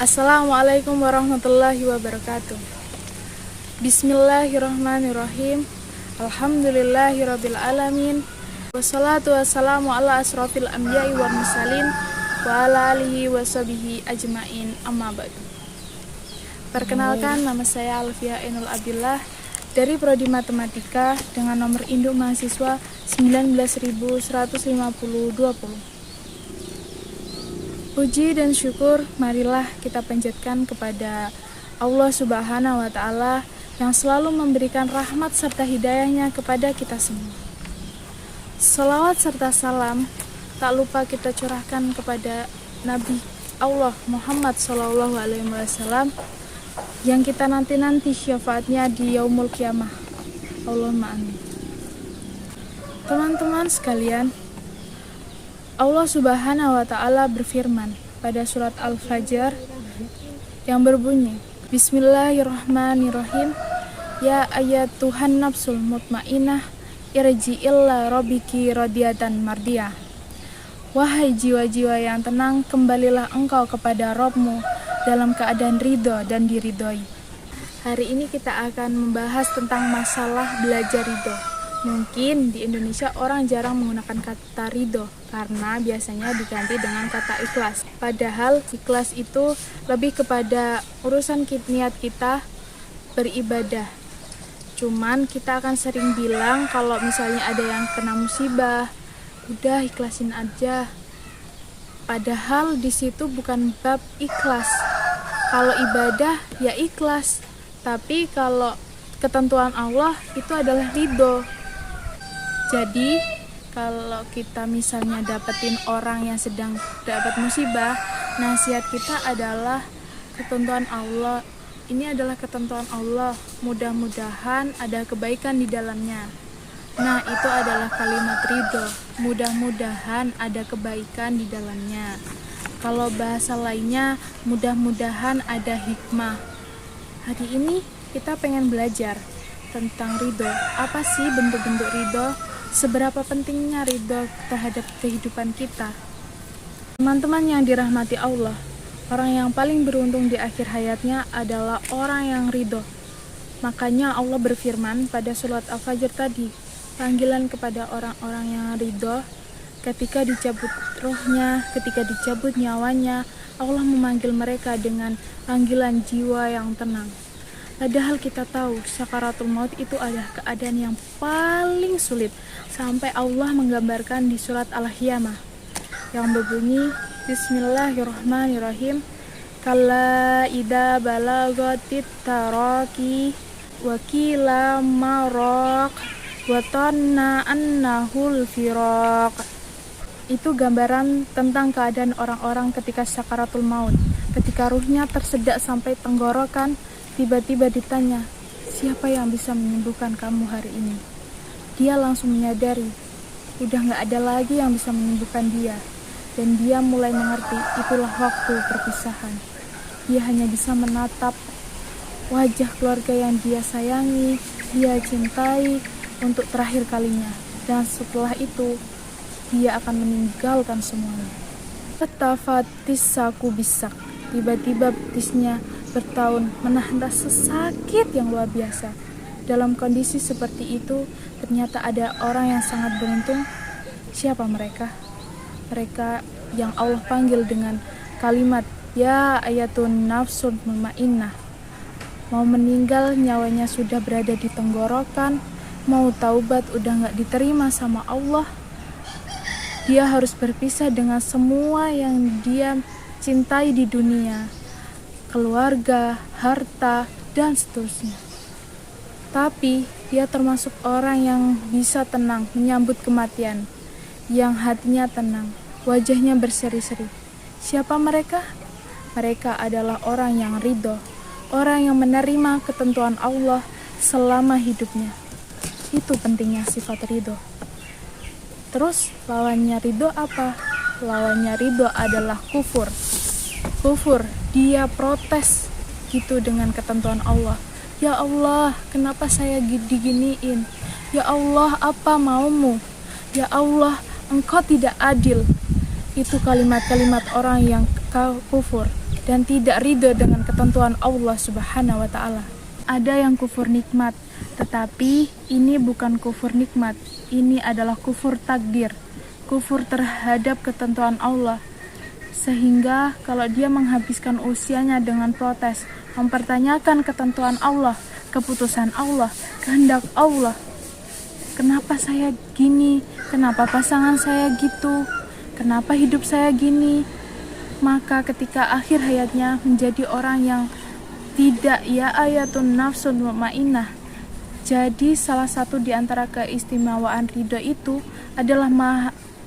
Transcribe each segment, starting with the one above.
Assalamualaikum warahmatullahi wabarakatuh. Bismillahirrahmanirrahim. Alhamdulillahirabbil alamin. Wassalatu wassalamu ala asrofil anbiya'i wal mursalin wa ala alihi washabihi ajmain, amma ba'du. Perkenalkan, nama saya Alfia Ainul Abdillah dari Prodi Matematika dengan nomor induk mahasiswa 19.15020. Puji dan syukur marilah kita panjatkan kepada Allah Subhanahu wa Ta'ala yang selalu memberikan rahmat serta hidayahnya kepada kita semua. Salawat serta salam tak lupa kita curahkan kepada Nabi Allah Muhammad SAW yang kita nanti syafaatnya di yaumul kiamah. Allahumma amin. Teman-teman sekalian, Allah Subhanahu wa Ta'ala berfirman pada surat Al-Fajr yang berbunyi, Bismillahirrahmanirrahim. Ya ayyatuhan nafsul mutmainnah irji'illa rabbiki radiyatan mardiyah. Wahai jiwa-jiwa yang tenang, kembalilah engkau kepada Rabbmu dalam keadaan ridho dan diridhoi. Hari ini kita akan membahas tentang masalah belajar ridho. Mungkin di Indonesia orang jarang menggunakan kata ridho karena biasanya diganti dengan kata ikhlas. Padahal ikhlas itu lebih kepada urusan niat kita beribadah. Cuman kita akan sering bilang kalau misalnya ada yang kena musibah, udah ikhlasin aja. Padahal di situ bukan bab ikhlas. Kalau ibadah ya ikhlas, tapi kalau ketentuan Allah itu adalah ridho. Jadi, kalau kita misalnya dapetin orang yang sedang dapat musibah, nasihat kita adalah ketentuan Allah. Ini adalah ketentuan Allah. Mudah-mudahan ada kebaikan di dalamnya. Nah, itu adalah kalimat ridho. Mudah-mudahan ada kebaikan di dalamnya. Kalau bahasa lainnya, mudah-mudahan ada hikmah. Hari ini kita pengen belajar tentang ridho. Apa sih bentuk-bentuk ridho? Seberapa pentingnya ridho terhadap kehidupan kita? Teman-teman yang dirahmati Allah, orang yang paling beruntung di akhir hayatnya adalah orang yang ridho. Makanya Allah berfirman pada surat Al-Fajr tadi, panggilan kepada orang-orang yang ridho ketika dicabut rohnya, ketika dicabut nyawanya, Allah memanggil mereka dengan panggilan jiwa yang tenang. Padahal kita tahu sakaratul maut itu adalah keadaan yang paling sulit, sampai Allah menggambarkan di surat Al-Qiyamah yang berbunyi Bismillahirrahmanirrahim. Kalla idza balagatit taraqi wa qila maraq wa tanna annahul firaq. Itu gambaran tentang keadaan orang-orang ketika sakaratul maut, ketika ruhnya tersedak sampai tenggorokan. Tiba-tiba ditanya, siapa yang bisa menyembuhkan kamu hari ini? Dia langsung menyadari, udah gak ada lagi yang bisa menyembuhkan dia. Dan dia mulai mengerti, itulah waktu perpisahan. Dia hanya bisa menatap wajah keluarga yang dia sayangi, dia cintai untuk terakhir kalinya. Dan setelah itu, dia akan meninggalkan semuanya. Ketafatis saku bisak. Tiba-tiba betisnya bertahun menahan rasa sakit yang luar biasa. Dalam kondisi seperti itu, ternyata ada orang yang sangat beruntung. Siapa mereka? Mereka yang Allah panggil dengan kalimat Ya ayatun nafsul mutmainnah. Mau meninggal, nyawanya sudah berada di tenggorokan. Mau taubat, udah gak diterima sama Allah. Dia harus berpisah dengan semua yang dia cintai di dunia, keluarga, harta, dan seterusnya. Tapi dia termasuk orang yang bisa tenang menyambut kematian, yang hatinya tenang, wajahnya berseri-seri. Siapa mereka? Mereka adalah orang yang ridho, orang yang menerima ketentuan Allah selama hidupnya. Itu pentingnya sifat ridho. Terus lawannya ridho apa? Lawannya ridho adalah kufur. Kufur, dia protes gitu dengan ketentuan Allah. Ya Allah, kenapa saya diginiin? Ya Allah, apa maumu? Ya Allah, Engkau tidak adil. Itu kalimat-kalimat orang yang kufur dan tidak ridho dengan ketentuan Allah Subhanahu wa Ta'ala. Ada yang kufur nikmat, tetapi ini bukan kufur nikmat, ini adalah kufur takdir, kufur terhadap ketentuan Allah. Sehingga kalau dia menghabiskan usianya dengan protes, mempertanyakan ketentuan Allah, keputusan Allah, kehendak Allah. Kenapa saya gini? Kenapa pasangan saya gitu? Kenapa hidup saya gini? Maka ketika akhir hayatnya menjadi orang yang tidak ayatun nafsun mutmainnah. Jadi salah satu di antara keistimewaan ridho itu adalah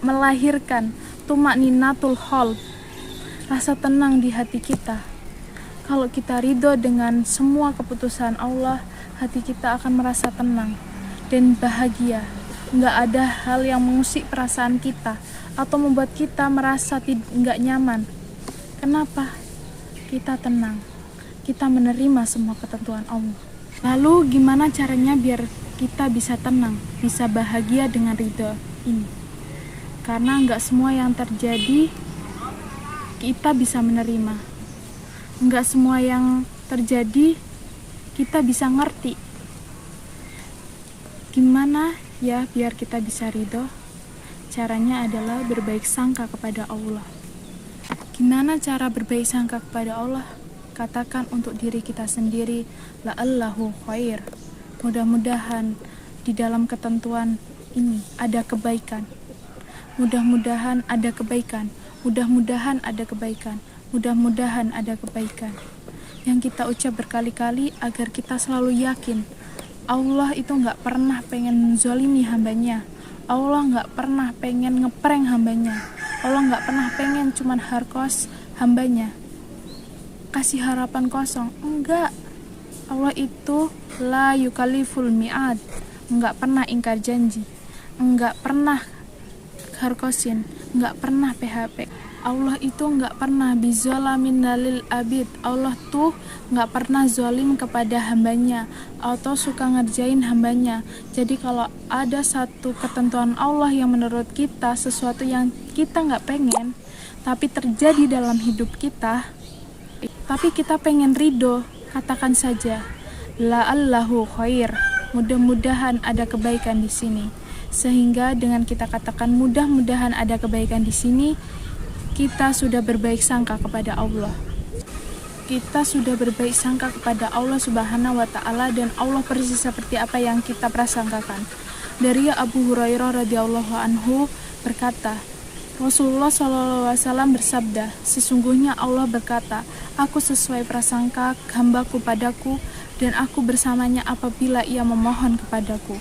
melahirkan tumakninatul qalb, rasa tenang di hati kita. Kalau kita ridho dengan semua keputusan Allah, hati kita akan merasa tenang dan bahagia. Nggak ada hal yang mengusik perasaan kita atau membuat kita merasa nggak nyaman. Kenapa? Kita tenang, kita menerima semua ketentuan Allah. Lalu gimana caranya biar kita bisa tenang, bisa bahagia dengan ridho ini? Karena nggak semua yang terjadi kita bisa menerima, nggak semua yang terjadi kita bisa ngerti. Gimana ya biar kita bisa ridho? Caranya adalah berbaik sangka kepada Allah. Gimana cara berbaik sangka kepada Allah? Katakan untuk diri kita sendiri, la'allahu khair. Mudah-mudahan di dalam ketentuan ini ada kebaikan. Mudah-mudahan ada kebaikan. Mudah-mudahan ada kebaikan. Mudah-mudahan ada kebaikan. Yang kita ucap berkali-kali agar kita selalu yakin Allah itu gak pernah pengen menzalimi hambanya. Allah gak pernah pengen ngeprank hambanya. Allah gak pernah pengen cuman harkos hambanya, kasih harapan kosong. Enggak. Allah itu la yukaliful mi'ad, enggak pernah ingkar janji, enggak pernah harkosin, enggak pernah PHP. Allah itu enggak pernah bizalamin dalil abid. Allah tuh enggak pernah zalim kepada hambanya atau suka ngerjain hambanya. Jadi kalau ada satu ketentuan Allah yang menurut kita sesuatu yang kita enggak pengen tapi terjadi dalam hidup kita, tapi kita pengen ridho, katakan saja la'allahu khair, mudah-mudahan ada kebaikan di sini. Sehingga dengan kita katakan mudah-mudahan ada kebaikan di sini, kita sudah berbaik sangka kepada Allah. Kita sudah berbaik sangka kepada Allah Subhanahu wa Ta'ala, dan Allah persis seperti apa yang kita prasangkakan. Dari Abu Hurairah radhiyallahu anhu berkata, Rasulullah SAW bersabda, sesungguhnya Allah berkata, aku sesuai prasangka hambaku padaku, dan aku bersamanya apabila ia memohon kepadaku.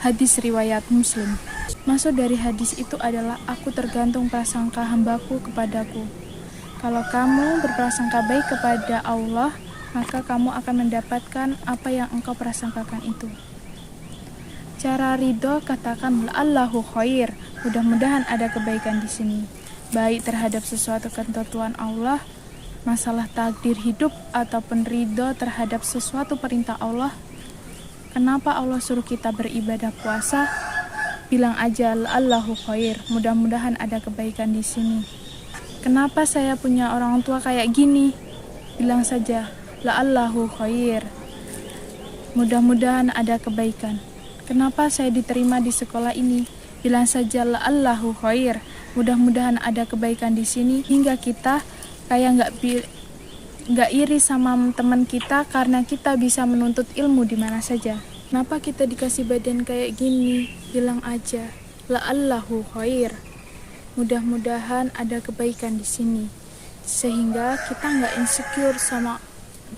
Hadis riwayat Muslim. Maksud dari hadis itu adalah aku tergantung prasangka hambaku kepadaku. Kalau kamu berprasangka baik kepada Allah, maka kamu akan mendapatkan apa yang engkau prasangkakan itu. Cara ridho, katakan Allahu khair, mudah-mudahan ada kebaikan di sini, baik terhadap sesuatu ketentuan Allah, masalah takdir hidup, ataupun ridho terhadap sesuatu perintah Allah. Kenapa Allah suruh kita beribadah puasa? Bilang aja Allahu khair, mudah-mudahan ada kebaikan di sini. Kenapa saya punya orang tua kayak gini? Bilang saja Allahu khair, mudah-mudahan ada kebaikan. Kenapa saya diterima di sekolah ini? Bilang saja Allahu khair, mudah-mudahan ada kebaikan di sini. Hingga kita kayak nggak iri sama teman kita karena kita bisa menuntut ilmu di mana saja. Kenapa kita dikasih badan kayak gini? Bilang aja Allahu khair, mudah-mudahan ada kebaikan di sini. Sehingga kita nggak insecure sama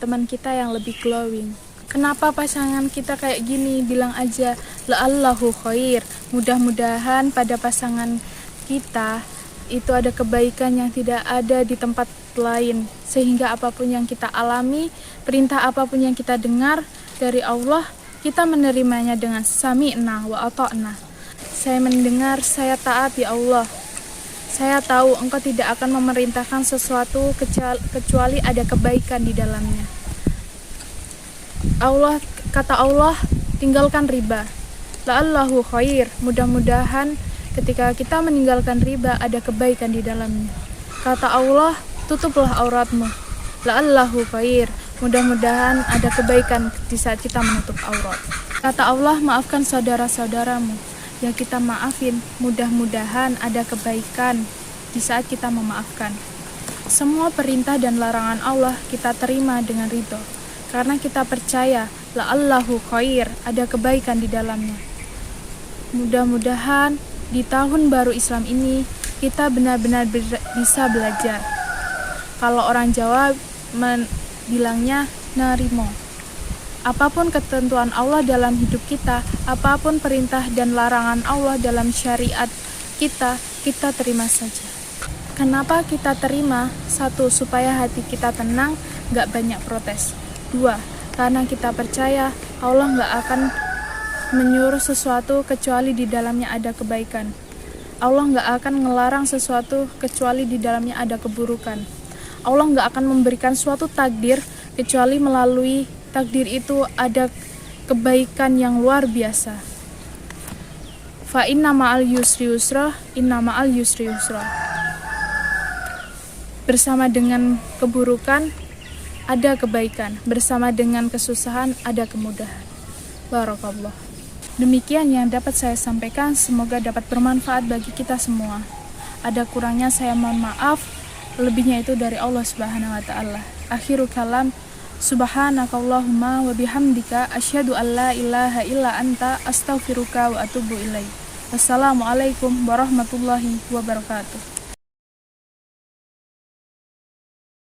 teman kita yang lebih glowing. Kenapa pasangan kita kayak gini? Bilang aja Allahu khair, mudah-mudahan pada pasangan kita itu ada kebaikan yang tidak ada di tempat lain. Sehingga apapun yang kita alami, perintah apapun yang kita dengar dari Allah, kita menerimanya dengan sami'na wa ata'na. Saya mendengar, saya taat ya Allah. Saya tahu engkau tidak akan memerintahkan sesuatu kecuali ada kebaikan di dalamnya. Allah, kata Allah, tinggalkan riba. La'allahu khair, mudah-mudahan ketika kita meninggalkan riba ada kebaikan di dalamnya. Kata Allah, Tutuplah auratmu. La'allahu khair. Mudah-mudahan ada kebaikan di saat kita menutup aurat. Kata Allah, maafkan saudara-saudaramu. Yang kita maafin, mudah-mudahan ada kebaikan di saat kita memaafkan. Semua perintah dan larangan Allah kita terima dengan ridho, karena kita percaya la'allahu khair, ada kebaikan di dalamnya. Mudah-mudahan di tahun baru Islam ini kita benar-benar bisa belajar. Kalau orang Jawa bilangnya nerimo. Apapun ketentuan Allah dalam hidup kita, apapun perintah dan larangan Allah dalam syariat kita terima saja. Kenapa kita terima? 1, supaya hati kita tenang, gak banyak protes. 2, karena kita percaya Allah gak akan menyuruh sesuatu kecuali di dalamnya ada kebaikan. Allah gak akan ngelarang sesuatu kecuali di dalamnya ada keburukan. Allah gak akan memberikan suatu takdir kecuali melalui takdir itu ada kebaikan yang luar biasa. Fa inna ma'al yusri yusra, inna ma'al yusri yusra. Bersama dengan keburukan ada kebaikan, bersama dengan kesusahan ada kemudahan. Barakallah. Demikian yang dapat saya sampaikan, semoga dapat bermanfaat bagi kita semua. Ada kurangnya saya mohon maaf, lebihnya itu dari Allah Subhanahu wa taala. Akhirul kalam, subhanakallahumma wa bihamdika asyhadu an la ilaha illa anta astaghfiruka wa atubu ilaik. Wassalamualaikum warahmatullahi wabarakatuh.